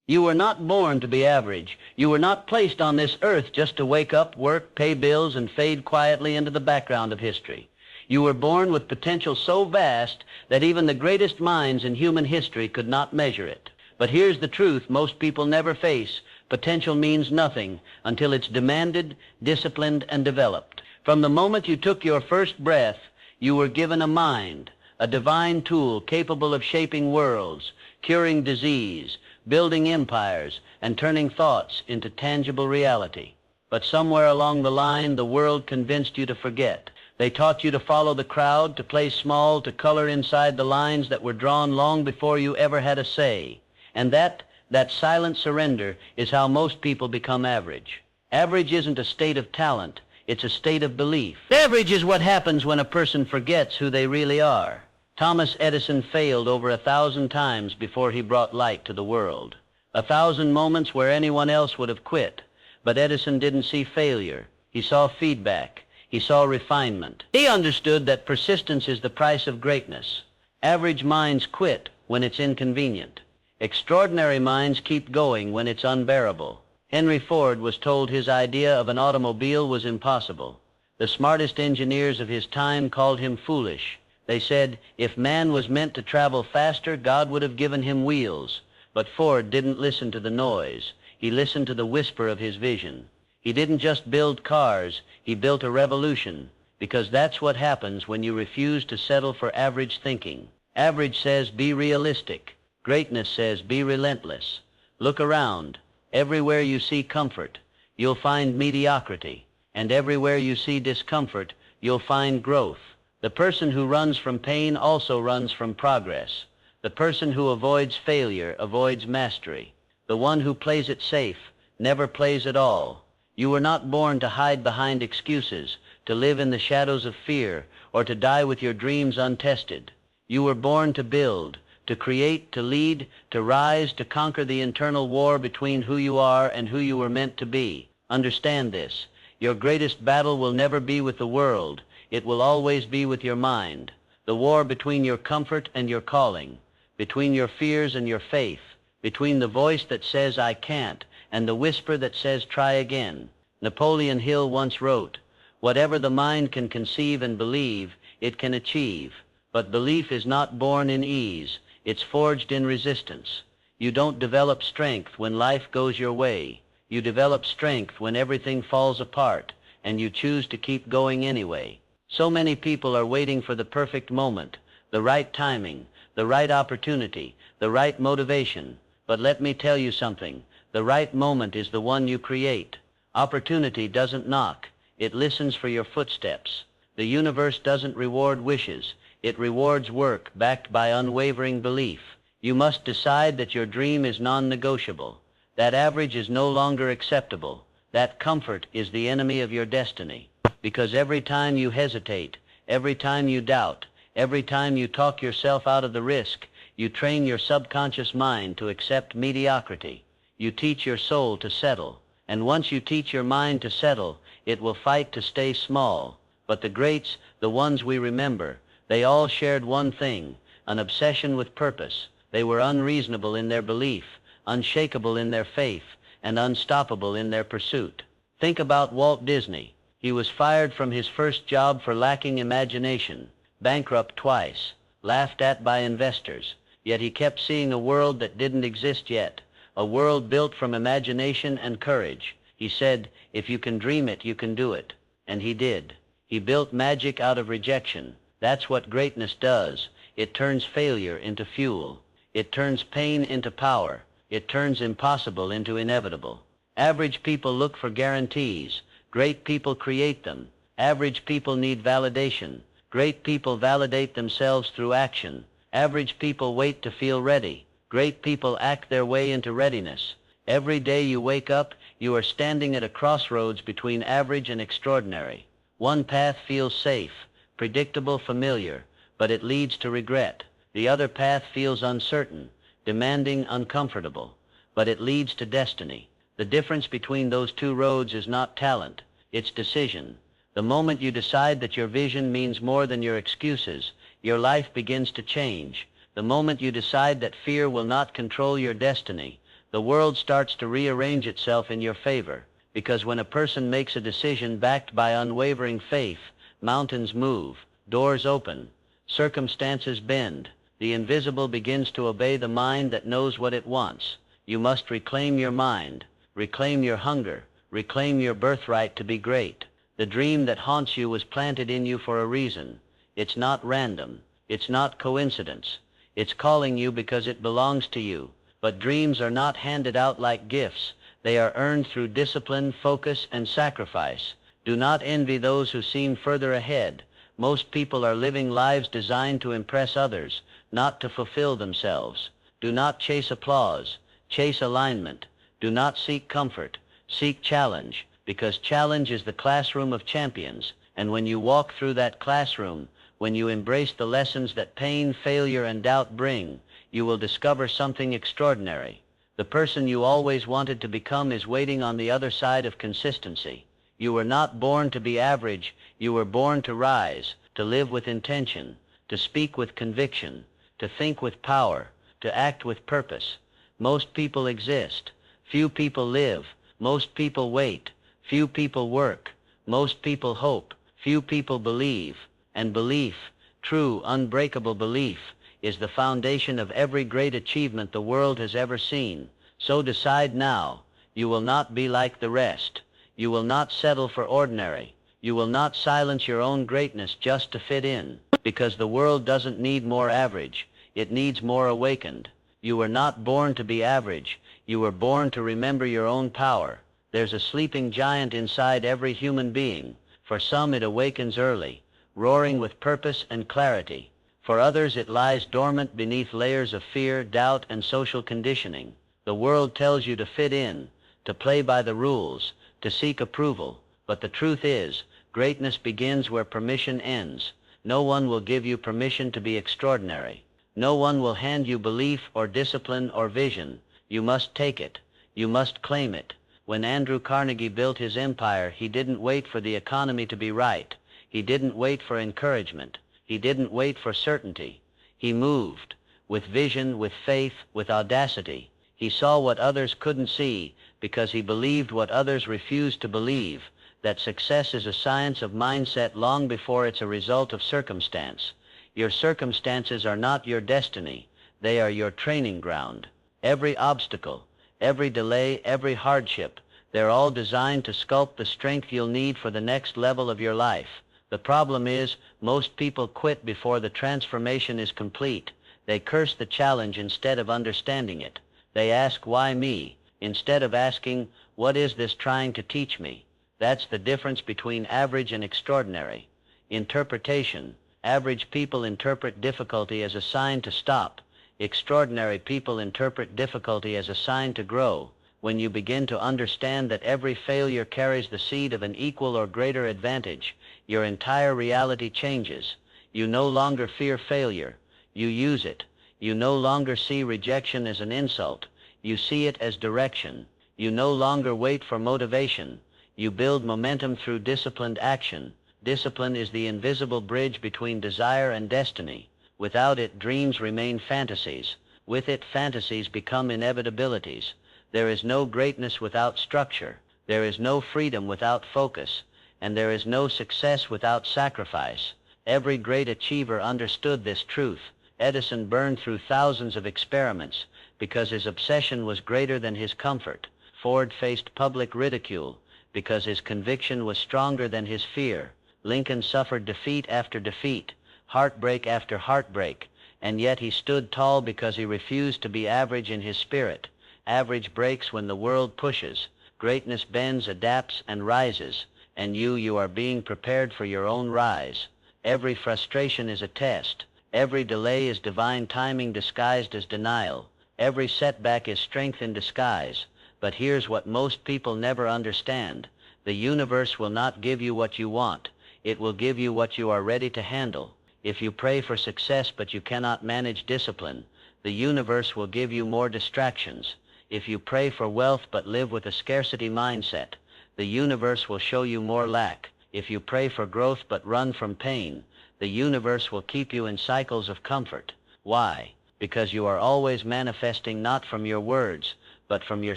You were not born to be average. You were not placed on this earth just to wake up, work, pay bills, and fade quietly into the background of history. You were born with potential so vast that even the greatest minds in human history could not measure it. But here's the truth most people never face. Potential means nothing until it's demanded, disciplined, and developed. From the moment you took your first breath, you were given a mind, a divine tool capable of shaping worlds, curing disease, building empires, and turning thoughts into tangible reality. But somewhere along the line, the world convinced you to forget. They taught you to follow the crowd, to play small, to color inside the lines that were drawn long before you ever had a say. And that silent surrender is how most people become average. Average isn't a state of talent, it's a state of belief. Average is what happens when a person forgets who they really are. Thomas Edison failed over 1,000 times before he brought light to the world. 1,000 moments where anyone else would have quit. But Edison didn't see failure. He saw feedback. He saw refinement. He understood that persistence is the price of greatness. Average minds quit when it's inconvenient. Extraordinary minds keep going when it's unbearable. Henry Ford was told his idea of an automobile was impossible. The smartest engineers of his time called him foolish. They said, if man was meant to travel faster, God would have given him wheels. But Ford didn't listen to the noise. He listened to the whisper of his vision. He didn't just build cars, he built a revolution. Because that's what happens when you refuse to settle for average thinking. Average says be realistic. Greatness says be relentless. Look around. Everywhere you see comfort, you'll find mediocrity. And everywhere you see discomfort, you'll find growth. The person who runs from pain also runs from progress. The person who avoids failure avoids mastery. The one who plays it safe never plays at all. You were not born to hide behind excuses, to live in the shadows of fear, or to die with your dreams untested. You were born to build, to create, to lead, to rise, to conquer the internal war between who you are and who you were meant to be. Understand this. Your greatest battle will never be with the world. It will always be with your mind. The war between your comfort and your calling, between your fears and your faith, between the voice that says I can't and the whisper that says try again. Napoleon Hill once wrote, whatever the mind can conceive and believe, it can achieve. But belief is not born in ease. It's forged in resistance. You don't develop strength when life goes your way. You develop strength when everything falls apart, and you choose to keep going anyway. So many people are waiting for the perfect moment, the right timing, the right opportunity, the right motivation. But let me tell you something. The right moment is the one you create. Opportunity doesn't knock. It listens for your footsteps. The universe doesn't reward wishes. It rewards work backed by unwavering belief. You must decide that your dream is non-negotiable. That average is no longer acceptable. That comfort is the enemy of your destiny. Because every time you hesitate, every time you doubt, every time you talk yourself out of the risk, you train your subconscious mind to accept mediocrity. You teach your soul to settle. And once you teach your mind to settle, it will fight to stay small. But the greats, the ones we remember, they all shared one thing, an obsession with purpose. They were unreasonable in their belief, unshakable in their faith, and unstoppable in their pursuit. Think about Walt Disney. He was fired from his first job for lacking imagination, bankrupt twice, laughed at by investors. Yet he kept seeing a world that didn't exist yet, a world built from imagination and courage. He said, if you can dream it, you can do it. And he did. He built magic out of rejection. That's what greatness does. It turns failure into fuel. It turns pain into power. It turns impossible into inevitable. Average people look for guarantees. Great people create them. Average people need validation. Great people validate themselves through action. Average people wait to feel ready. Great people act their way into readiness. Every day you wake up, you are standing at a crossroads between average and extraordinary. One path feels safe, predictable, familiar, but it leads to regret. The other path feels uncertain, demanding, uncomfortable, but it leads to destiny. The difference between those two roads is not talent, it's decision. The moment you decide that your vision means more than your excuses, your life begins to change. The moment you decide that fear will not control your destiny, The world starts to rearrange itself in your favor, because when a person makes a decision backed by unwavering faith, mountains move, doors open, circumstances bend, the invisible begins to obey the mind that knows what it wants. You must reclaim your mind, reclaim your hunger, reclaim your birthright to be great. The dream that haunts you was planted in you for a reason. It's not random. It's not coincidence. It's calling you because it belongs to you. But dreams are not handed out like gifts. They are earned through discipline, focus, and sacrifice. Do not envy those who seem further ahead. Most people are living lives designed to impress others, not to fulfill themselves. Do not chase applause. Chase alignment. Do not seek comfort. Seek challenge, because challenge is the classroom of champions. And when you walk through that classroom, when you embrace the lessons that pain, failure, and doubt bring, you will discover something extraordinary. The person you always wanted to become is waiting on the other side of consistency. You were not born to be average. You were born to rise, to live with intention, to speak with conviction, to think with power, to act with purpose. Most people exist. Few people live. Most people wait. Few people work. Most people hope. Few people believe. And belief, true, unbreakable belief, is the foundation of every great achievement the world has ever seen. So decide now. You will not be like the rest. You will not settle for ordinary. You will not silence your own greatness just to fit in, because the world doesn't need more average. It needs more awakened. You were not born to be average. You were born to remember your own power. There's a sleeping giant inside every human being. For some it awakens early, roaring with purpose and clarity. For others it lies dormant beneath layers of fear, doubt, and social conditioning. The world tells you to fit in, to play by the rules, to seek approval. But the truth is, greatness begins where permission ends. No one will give you permission to be extraordinary. No one will hand you belief or discipline or vision. You must take it. You must claim it. When Andrew Carnegie built his empire, he didn't wait for the economy to be right. He didn't wait for encouragement. He didn't wait for certainty. He moved, with vision, with faith, with audacity. He saw what others couldn't see, because he believed what others refused to believe, that success is a science of mindset long before it's a result of circumstance. Your circumstances are not your destiny. They are your training ground. Every obstacle, every delay, every hardship, they're all designed to sculpt the strength you'll need for the next level of your life. The problem is, most people quit before the transformation is complete. They curse the challenge instead of understanding it. They ask, why me, instead of asking, what is this trying to teach me? That's the difference between average and extraordinary. Interpretation. Average people interpret difficulty as a sign to stop. Extraordinary people interpret difficulty as a sign to grow. When you begin to understand that every failure carries the seed of an equal or greater advantage, your entire reality changes. You no longer fear failure. You use it. You no longer see rejection as an insult. You see it as direction. You no longer wait for motivation. You build momentum through disciplined action. Discipline is the invisible bridge between desire and destiny. Without it, dreams remain fantasies. With it, fantasies become inevitabilities. There is no greatness without structure. There is no freedom without focus. And there is no success without sacrifice. Every great achiever understood this truth. Edison burned through thousands of experiments because his obsession was greater than his comfort. Ford faced public ridicule because his conviction was stronger than his fear. Lincoln suffered defeat after defeat, heartbreak after heartbreak, and yet he stood tall because he refused to be average in his spirit. Average breaks when the world pushes. Greatness bends, adapts, and rises. And you are being prepared for your own rise. Every frustration is a test. Every delay is divine timing disguised as denial. Every setback is strength in disguise. But here's what most people never understand. The universe will not give you what you want. It will give you what you are ready to handle. If you pray for success but you cannot manage discipline, the universe will give you more distractions. If you pray for wealth but live with a scarcity mindset, the universe will show you more lack. If you pray for growth but run from pain, the universe will keep you in cycles of comfort. Why? Because you are always manifesting not from your words, but from your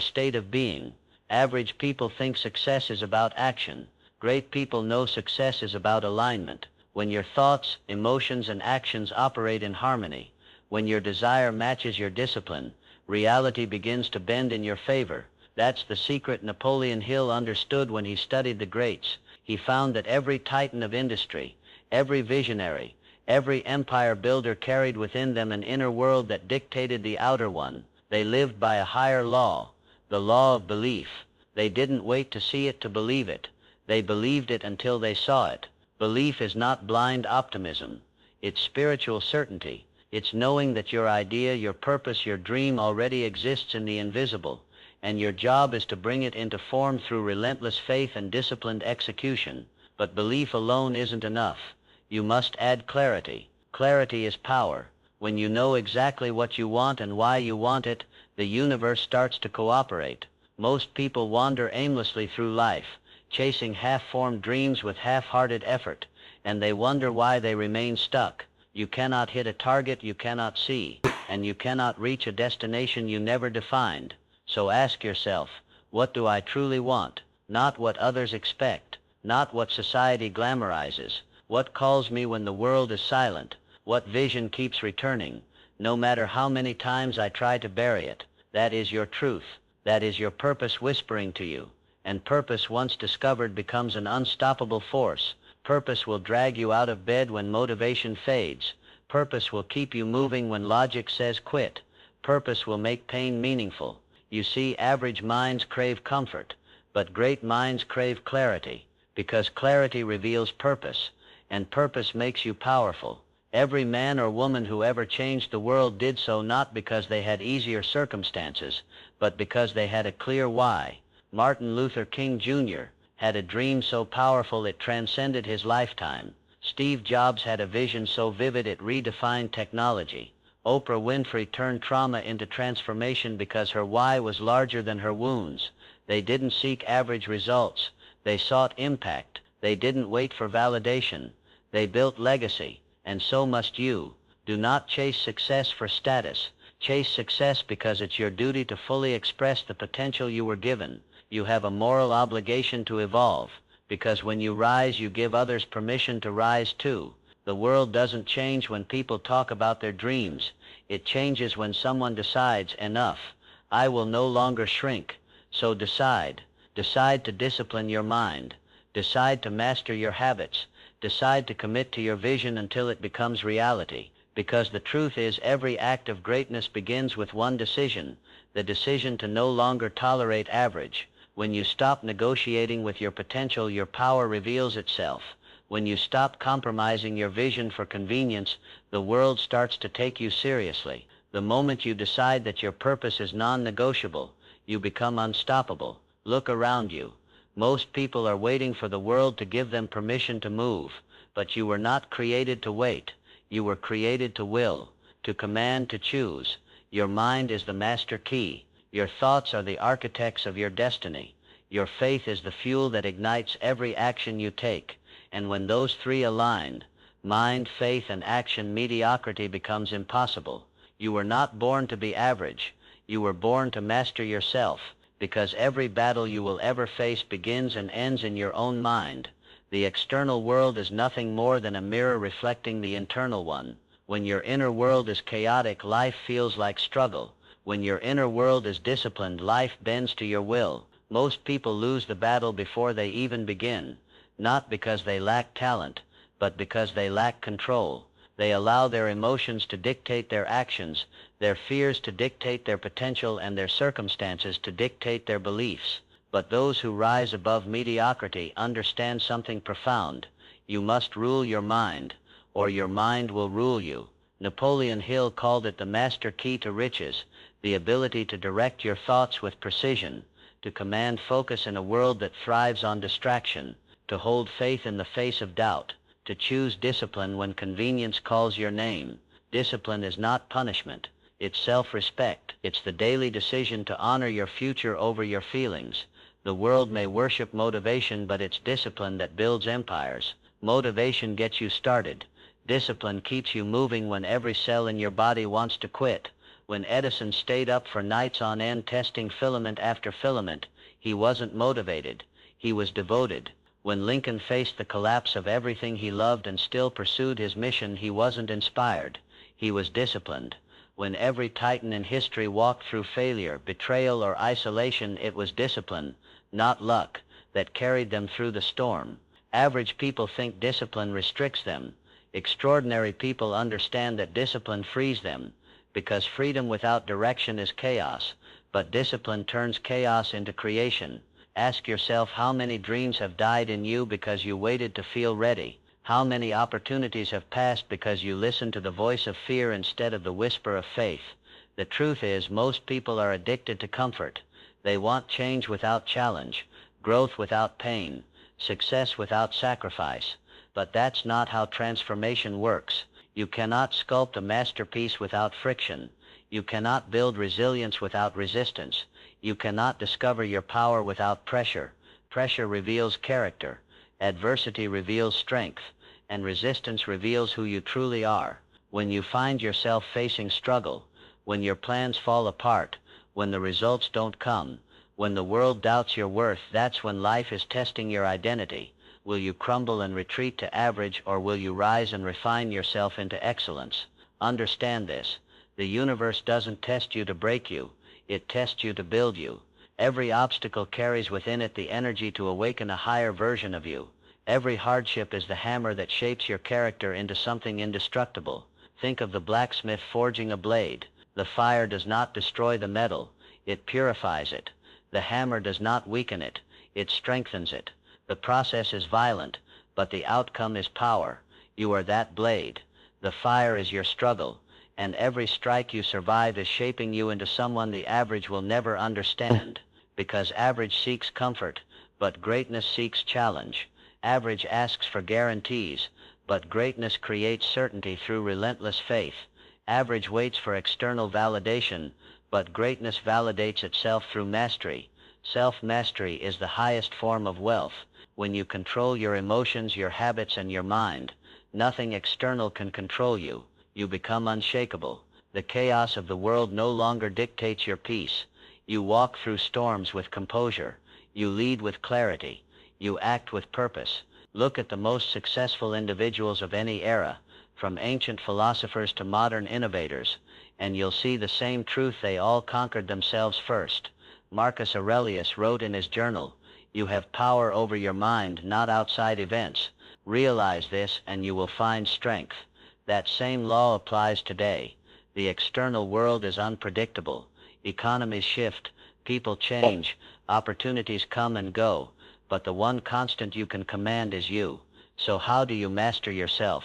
state of being. Average people think success is about action. Great people know success is about alignment. When your thoughts, emotions, and actions operate in harmony, when your desire matches your discipline, reality begins to bend in your favor. That's the secret Napoleon Hill understood when he studied the greats. He found that every titan of industry, every visionary, every empire builder carried within them an inner world that dictated the outer one. They lived by a higher law, the law of belief. They didn't wait to see it to believe it. They believed it until they saw it. Belief is not blind optimism. It's spiritual certainty. It's knowing that your idea, your purpose, your dream already exists in the invisible, and your job is to bring it into form through relentless faith and disciplined execution. But belief alone isn't enough. You must add clarity. Clarity is power. When you know exactly what you want and why you want it, the universe starts to cooperate. Most people wander aimlessly through life, chasing half-formed dreams with half-hearted effort, and they wonder why they remain stuck. You cannot hit a target you cannot see, and you cannot reach a destination you never defined. So ask yourself, what do I truly want? Not what others expect, not what society glamorizes. What calls me when the world is silent? What vision keeps returning, no matter how many times I try to bury it? That is your truth. That is your purpose whispering to you. And purpose, once discovered, becomes an unstoppable force. Purpose will drag you out of bed when motivation fades. Purpose will keep you moving when logic says quit. Purpose will make pain meaningful. You see, average minds crave comfort, but great minds crave clarity, because clarity reveals purpose, and purpose makes you powerful. Every man or woman who ever changed the world did so not because they had easier circumstances, but because they had a clear why. Martin Luther King Jr. had a dream so powerful it transcended his lifetime. Steve Jobs had a vision so vivid it redefined technology. Oprah Winfrey turned trauma into transformation because her why was larger than her wounds. They didn't seek average results. They sought impact. They didn't wait for validation. They built legacy. And so must you. Do not chase success for status. Chase success because it's your duty to fully express the potential you were given. You have a moral obligation to evolve, because when you rise, you give others permission to rise too. The world doesn't change when people talk about their dreams. It changes when someone decides, enough. I will no longer shrink. So decide. Decide to discipline your mind. Decide to master your habits. Decide to commit to your vision until it becomes reality. Because the truth is, every act of greatness begins with one decision, the decision to no longer tolerate average. When you stop negotiating with your potential, your power reveals itself. When you stop compromising your vision for convenience, the world starts to take you seriously. The moment you decide that your purpose is non-negotiable, you become unstoppable. Look around you. Most people are waiting for the world to give them permission to move, but you were not created to wait. You were created to will, to command, to choose. Your mind is the master key. Your thoughts are the architects of your destiny. Your faith is the fuel that ignites every action you take. And when those three align, mind, faith, and action, mediocrity becomes impossible. You were not born to be average. You were born to master yourself. Because every battle you will ever face begins and ends in your own mind. The external world is nothing more than a mirror reflecting the internal one. When your inner world is chaotic, life feels like struggle. When your inner world is disciplined, life bends to your will. Most people lose the battle before they even begin, not because they lack talent, but because they lack control. They allow their emotions to dictate their actions, their fears to dictate their potential, and their circumstances to dictate their beliefs. But those who rise above mediocrity understand something profound. You must rule your mind, or your mind will rule you. Napoleon Hill called it the master key to riches, the ability to direct your thoughts with precision, to command focus in a world that thrives on distraction, to hold faith in the face of doubt, to choose discipline when convenience calls your name. Discipline is not punishment. It's self-respect. It's the daily decision to honor your future over your feelings. The world may worship motivation, but it's discipline that builds empires. Motivation gets you started. Discipline keeps you moving when every cell in your body wants to quit. When Edison stayed up for nights on end testing filament after filament, he wasn't motivated. He was devoted. When Lincoln faced the collapse of everything he loved and still pursued his mission, he wasn't inspired. He was disciplined. When every titan in history walked through failure, betrayal, or isolation, it was discipline, not luck, that carried them through the storm. Average people think discipline restricts them. Extraordinary people understand that discipline frees them, because freedom without direction is chaos, but discipline turns chaos into creation. Ask yourself how many dreams have died in you because you waited to feel ready. How many opportunities have passed because you listened to the voice of fear instead of the whisper of faith. The truth is, most people are addicted to comfort. They want change without challenge, growth without pain, success without sacrifice. But that's not how transformation works. You cannot sculpt a masterpiece without friction. You cannot build resilience without resistance. You cannot discover your power without pressure. Pressure reveals character. Adversity reveals strength. And resistance reveals who you truly are. When you find yourself facing struggle, when your plans fall apart, when the results don't come, when the world doubts your worth, that's when life is testing your identity. Will you crumble and retreat to average, or will you rise and refine yourself into excellence? Understand this. The universe doesn't test you to break you. It tests you to build you. Every obstacle carries within it the energy to awaken a higher version of you. Every hardship is the hammer that shapes your character into something indestructible. Think of the blacksmith forging a blade. The fire does not destroy the metal. It purifies it. The hammer does not weaken it. It strengthens it. The process is violent, but the outcome is power. You are that blade. The fire is your struggle. And every strike you survive is shaping you into someone the average will never understand. Because average seeks comfort, but greatness seeks challenge. Average asks for guarantees, but greatness creates certainty through relentless faith. Average waits for external validation, but greatness validates itself through mastery. Self-mastery is the highest form of wealth. When you control your emotions, your habits, and your mind, nothing external can control you. You become unshakable. The chaos of the world no longer dictates your peace. You walk through storms with composure. You lead with clarity. You act with purpose. Look at the most successful individuals of any era, from ancient philosophers to modern innovators, and you'll see the same truth: they all conquered themselves first. Marcus Aurelius wrote in his journal, "You have power over your mind, not outside events. Realize this and you will find strength." That same law applies today. The external world is unpredictable. Economies shift, people change, opportunities come and go, but the one constant you can command is you. So how do you master yourself?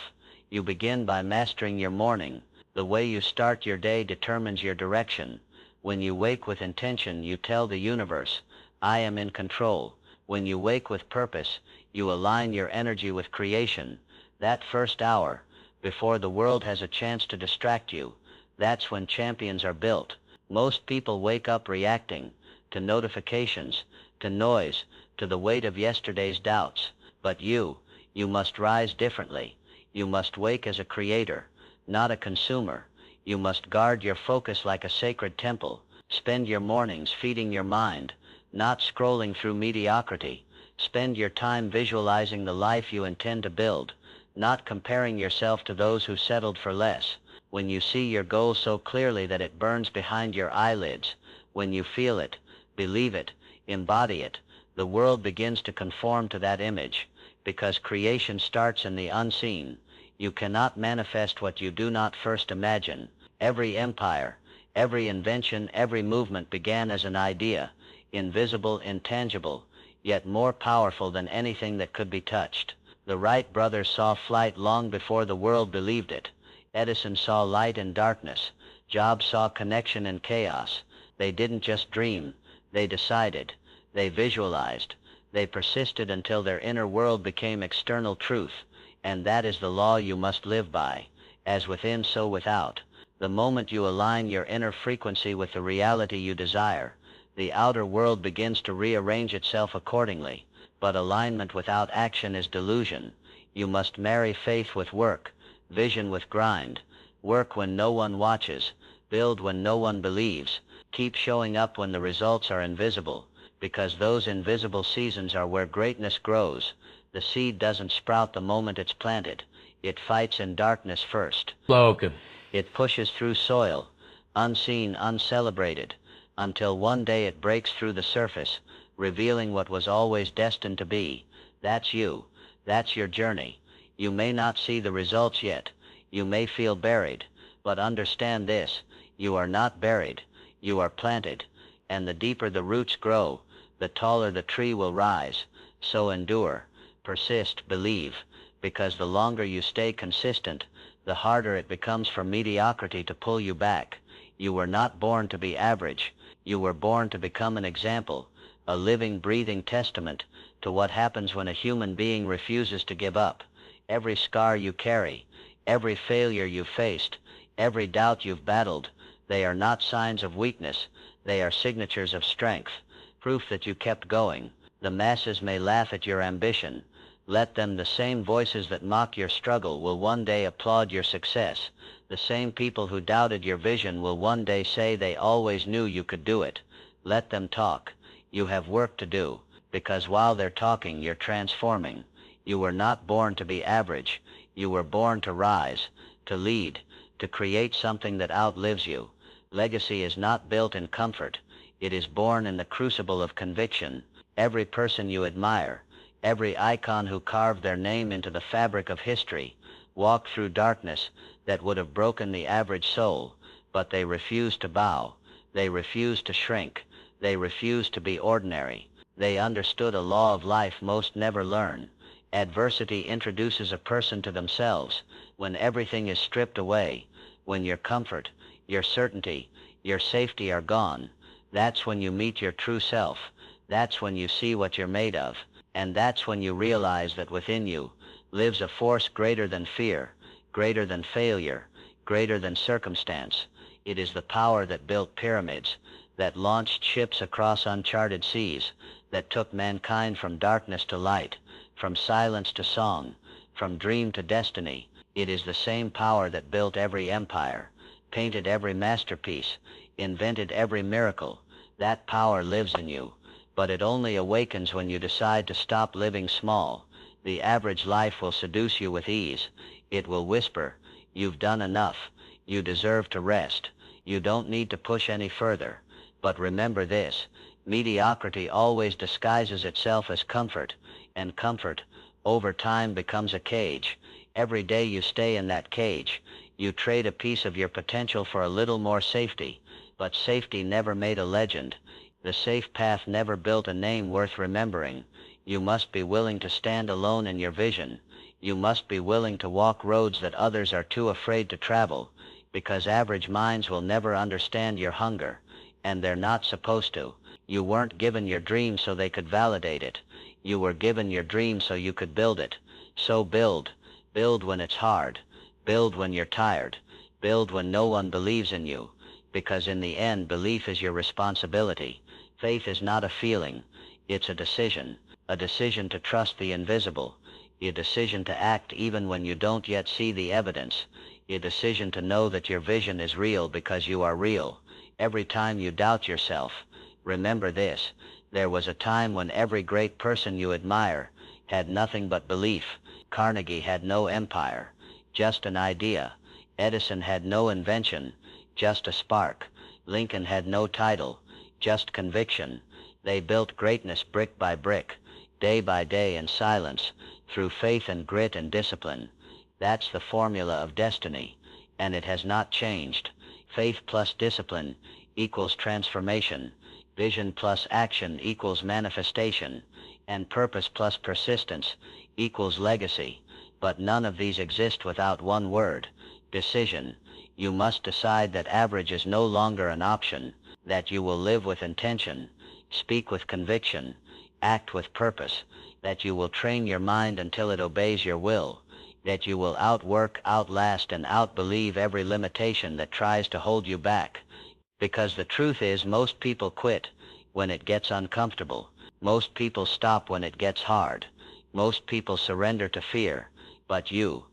You begin by mastering your morning. The way you start your day determines your direction. When you wake with intention, you tell the universe, "I am in control." When you wake with purpose, you align your energy with creation. That first hour, before the world has a chance to distract you, that's when champions are built. Most people wake up reacting to notifications, to noise, to the weight of yesterday's doubts. But you must rise differently. You must wake as a creator, not a consumer. You must guard your focus like a sacred temple. Spend your mornings feeding your mind, not scrolling through mediocrity. Spend your time visualizing the life you intend to build, not comparing yourself to those who settled for less. When you see your goal so clearly that it burns behind your eyelids, when you feel it, believe it, embody it, the world begins to conform to that image, because creation starts in the unseen. You cannot manifest what you do not first imagine. Every empire, every invention, every movement began as an idea, invisible, intangible, yet more powerful than anything that could be touched. The Wright brothers saw flight long before the world believed it. Edison saw light in darkness. Jobs saw connection in chaos. They didn't just dream. They decided. They visualized. They persisted until their inner world became external truth. And that is the law you must live by. As within, so without. The moment you align your inner frequency with the reality you desire, the outer world begins to rearrange itself accordingly. But alignment without action is delusion. You must marry faith with work, vision with grind, work when no one watches, Build when no one believes. Keep showing up when the results are invisible, because those invisible seasons are where greatness grows. The seed doesn't sprout the moment it's planted. It fights in darkness first. Slogan. It pushes through soil, unseen, uncelebrated, until one day it breaks through the surface, revealing what was always destined to be. That's you. That's your journey. You may not see the results yet. You may feel buried, but understand this: you are not buried. You are planted, and the deeper the roots grow, the taller the tree will rise. So endure, persist, believe, because the longer you stay consistent, the harder it becomes for mediocrity to pull you back. You were not born to be average. You were born to become an example, a living, breathing testament to what happens when a human being refuses to give up. Every scar you carry, every failure you've faced, every doubt you've battled, they are not signs of weakness. They are signatures of strength, proof that you kept going. The masses may laugh at your ambition. Let them. The same voices that mock your struggle will one day applaud your success. The same people who doubted your vision will one day say they always knew you could do it. Let them talk. You have work to do, because while they're talking, you're transforming. You were not born to be average. You were born to rise, to lead, to create something that outlives you. Legacy is not built in comfort. It is born in the crucible of conviction. Every person you admire, every icon who carved their name into the fabric of history, walked through darkness that would have broken the average soul, but they refused to bow. They refused to shrink. They refused to be ordinary. They understood a law of life most never learn. Adversity introduces a person to themselves. When everything is stripped away, when your comfort, your certainty, your safety are gone, that's when you meet your true self. That's when you see what you're made of. And that's when you realize that within you lives a force greater than fear, greater than failure, greater than circumstance. It is the power that built pyramids, that launched ships across uncharted seas, that took mankind from darkness to light, from silence to song, from dream to destiny. It is the same power that built every empire, painted every masterpiece, invented every miracle. That power lives in you, but it only awakens when you decide to stop living small. The average life will seduce you with ease. It will whisper, "You've done enough. You deserve to rest. You don't need to push any further." But remember this: mediocrity always disguises itself as comfort, and comfort, over time, becomes a cage. Every day you stay in that cage, you trade a piece of your potential for a little more safety. But safety never made a legend. The safe path never built a name worth remembering. You must be willing to stand alone in your vision. You must be willing to walk roads that others are too afraid to travel, because average minds will never understand your hunger, and they're not supposed to. You weren't given your dream so they could validate it. You were given your dream so you could build it. So build. Build when it's hard. Build when you're tired. Build when no one believes in you, because in the end, belief is your responsibility. Faith is not a feeling. It's a decision to trust the invisible, a decision to act even when you don't yet see the evidence, a decision to know that your vision is real because you are real. Every time you doubt yourself, remember this: there was a time when every great person you admire had nothing but belief. Carnegie had no empire, just an idea. Edison had no invention, just a spark. Lincoln had no title, just conviction. They built greatness brick by brick, day by day, in silence, through faith and grit and discipline. That's the formula of destiny, and it has not changed. Faith plus discipline equals transformation. Vision plus action equals manifestation. And purpose plus persistence equals legacy. But none of these exist without one word: decision. You must decide that average is no longer an option, that you will live with intention, speak with conviction, act with purpose, that you will train your mind until it obeys your will, that you will outwork, outlast, and outbelieve every limitation that tries to hold you back. Because the truth is, most people quit when it gets uncomfortable. Most people stop when it gets hard. Most people surrender to fear. But you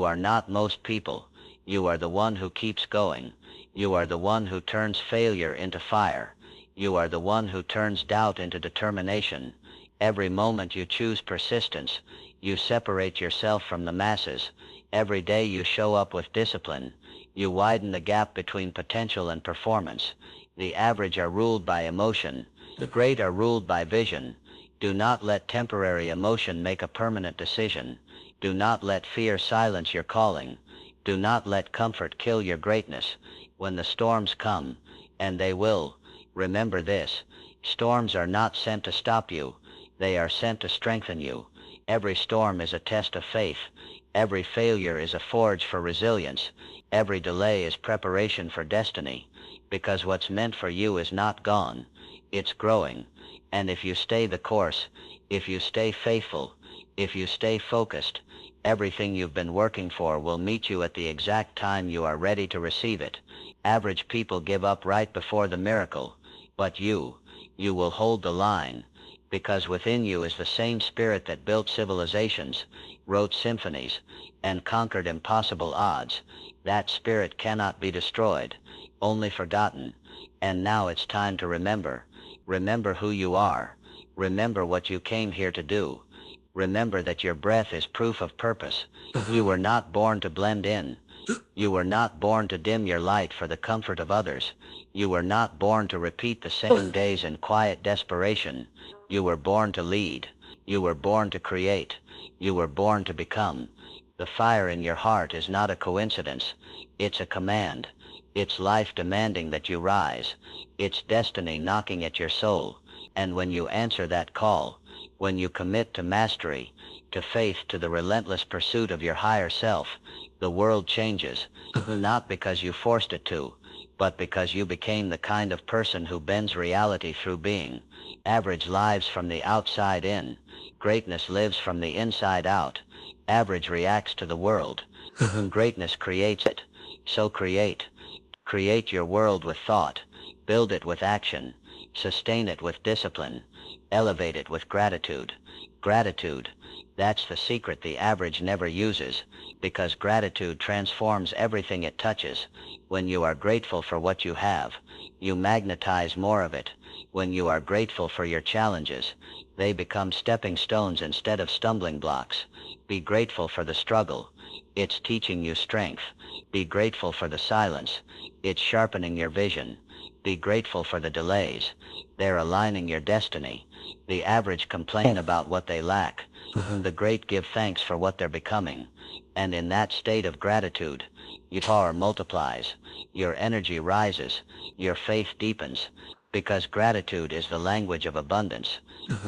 are not most people. You are the one who keeps going. You are the one who turns failure into fire. You are the one who turns doubt into determination. Every moment you choose persistence. You separate yourself from the masses. Every day you show up with discipline. You widen the gap between potential and performance. The average are ruled by emotion. The great are ruled by vision. Do not let temporary emotion make a permanent decision. Do not let fear silence your calling. Do not let comfort kill your greatness. When the storms come, and they will, remember this: storms are not sent to stop you. They are sent to strengthen you. Every storm is a test of faith. Every failure is a forge for resilience. Every delay is preparation for destiny. Because what's meant for you is not gone. It's growing. And if you stay the course, if you stay faithful, if you stay focused, everything you've been working for will meet you at the exact time you are ready to receive it. Average people give up right before the miracle. But you will hold the line. Because within you is the same spirit that built civilizations, wrote symphonies, and conquered impossible odds. That spirit cannot be destroyed, only forgotten. And now it's time to remember. Remember who you are. Remember what you came here to do. Remember that your breath is proof of purpose. You were not born to blend in. You were not born to dim your light for the comfort of others. You were not born to repeat the same days in quiet desperation. You were born to lead. You were born to create. You were born to become. The fire in your heart is not a coincidence. It's a command. It's life demanding that you rise. It's destiny knocking at your soul. And when you answer that call, when you commit to mastery, to faith, to the relentless pursuit of your higher self, the world changes. Not because you forced it to, but because you became the kind of person who bends reality through being. Average lives from the outside in. Greatness lives from the inside out. Average reacts to the world. Greatness creates it. So create. Create your world with thought. Build it with action. Sustain it with discipline. Elevate it with gratitude. Gratitude. That's the secret the average never uses, because gratitude transforms everything it touches. When you are grateful for what you have, you magnetize more of it. When you are grateful for your challenges, they become stepping stones instead of stumbling blocks. Be grateful for the struggle. It's teaching you strength. Be grateful for the silence. It's sharpening your vision. Be grateful for the delays. They're aligning your destiny. The average complain about what they lack. The great give thanks for what they're becoming. And in that state of gratitude, your power multiplies. Your energy rises. Your faith deepens. Because gratitude is the language of abundance.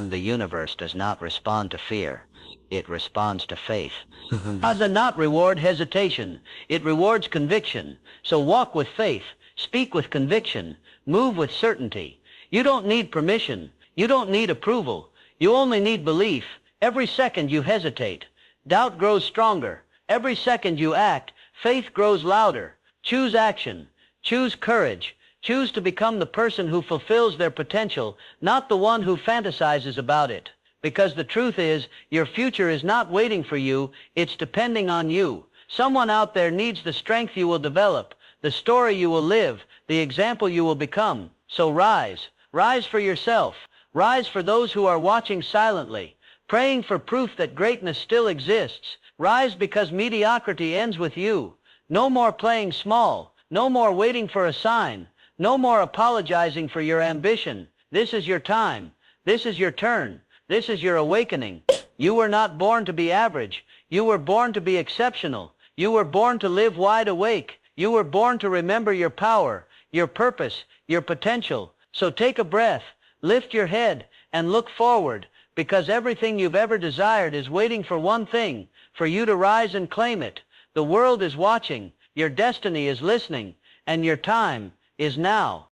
The universe does not respond to fear. It responds to faith. God does not reward hesitation. It rewards conviction. So walk with faith. Speak with conviction. Move with certainty. You don't need permission. You don't need approval. You only need belief. Every second you hesitate, doubt grows stronger. Every second you act, faith grows louder. Choose action. Choose courage. Choose to become the person who fulfills their potential, not the one who fantasizes about it. Because the truth is, your future is not waiting for you, it's depending on you. Someone out there needs the strength you will develop, the story you will live, the example you will become. So rise. Rise for yourself. Rise for those who are watching silently, praying for proof that greatness still exists. Rise because mediocrity ends with you. No more playing small. No more waiting for a sign. No more apologizing for your ambition. This is your time. This is your turn. This is your awakening. You were not born to be average. You were born to be exceptional. You were born to live wide awake. You were born to remember your power, your purpose, your potential. So take a breath, lift your head, and look forward, because everything you've ever desired is waiting for one thing, for you to rise and claim it. The world is watching, your destiny is listening, and your time is now.